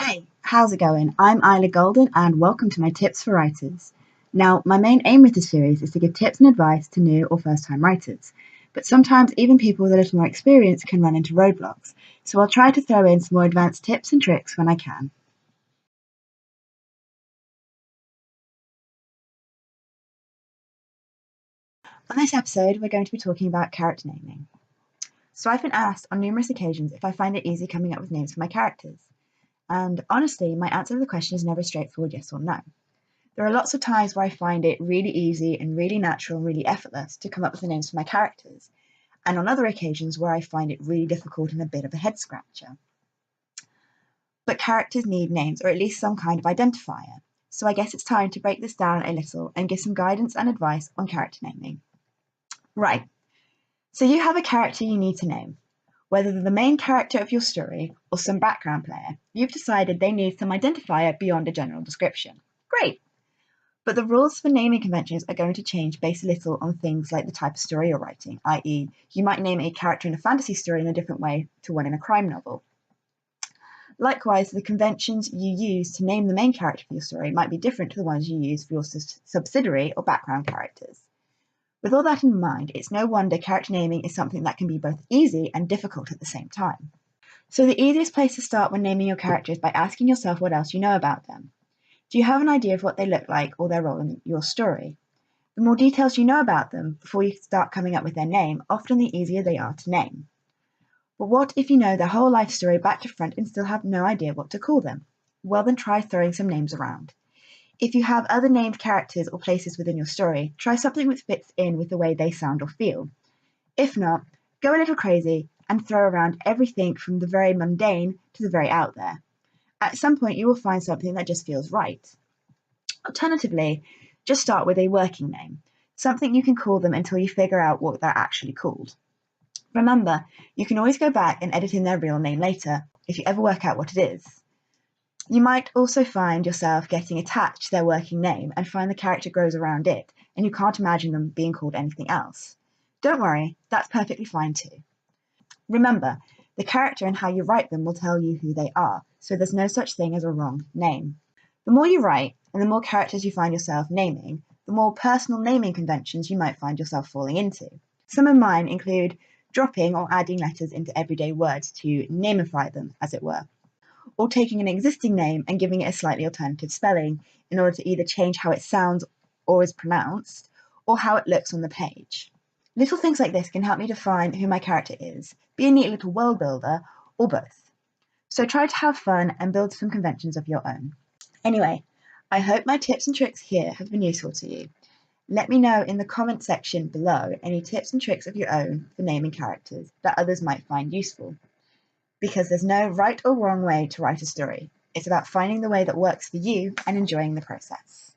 Hey, how's it going? I'm Isla Golden and welcome to my Tips for Writers. Now, my main aim with this series is to give tips and advice to new or first-time writers, but sometimes even people with a little more experience can run into roadblocks, so I'll try to throw in some more advanced tips and tricks when I can. On this episode, we're going to be talking about character naming. So I've been asked on numerous occasions if I find it easy coming up with names for my characters. And honestly, my answer to the question is never straightforward yes or no. There are lots of times where I find it really easy and really natural and really effortless to come up with the names for my characters, and on other occasions where I find it really difficult and a bit of a head scratcher. But characters need names, or at least some kind of identifier, so I guess it's time to break this down a little and give some guidance and advice on character naming. Right, so you have a character you need to name. Whether they're the main character of your story or some background player, you've decided they need some identifier beyond a general description. Great! But the rules for naming conventions are going to change based a little on things like the type of story you're writing, i.e., you might name a character in a fantasy story in a different way to one in a crime novel. Likewise, the conventions you use to name the main character for your story might be different to the ones you use for your subsidiary or background characters. With all that in mind, it's no wonder character naming is something that can be both easy and difficult at the same time. So the easiest place to start when naming your character is by asking yourself what else you know about them. Do you have an idea of what they look like or their role in your story? The more details you know about them before you start coming up with their name, often the easier they are to name. But what if you know their whole life story back to front and still have no idea what to call them? Well, then try throwing some names around. If you have other named characters or places within your story, try something that fits in with the way they sound or feel. If not, go a little crazy and throw around everything from the very mundane to the very out there. At some point, you will find something that just feels right. Alternatively, just start with a working name, something you can call them until you figure out what they're actually called. Remember, you can always go back and edit in their real name later, if you ever work out what it is. You might also find yourself getting attached to their working name and find the character grows around it, and you can't imagine them being called anything else. Don't worry, that's perfectly fine too. Remember, the character and how you write them will tell you who they are, so there's no such thing as a wrong name. The more you write, and the more characters you find yourself naming, the more personal naming conventions you might find yourself falling into. Some of mine include dropping or adding letters into everyday words to namify them, as it were, or taking an existing name and giving it a slightly alternative spelling in order to either change how it sounds or is pronounced, or how it looks on the page. Little things like this can help me define who my character is, be a neat little world builder, or both. So try to have fun and build some conventions of your own. Anyway, I hope my tips and tricks here have been useful to you. Let me know in the comment section below any tips and tricks of your own for naming characters that others might find useful. Because there's no right or wrong way to write a story. It's about finding the way that works for you and enjoying the process.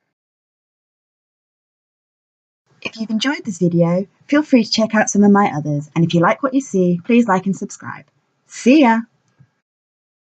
If you've enjoyed this video, feel free to check out some of my others, and if you like what you see, please like and subscribe. See ya!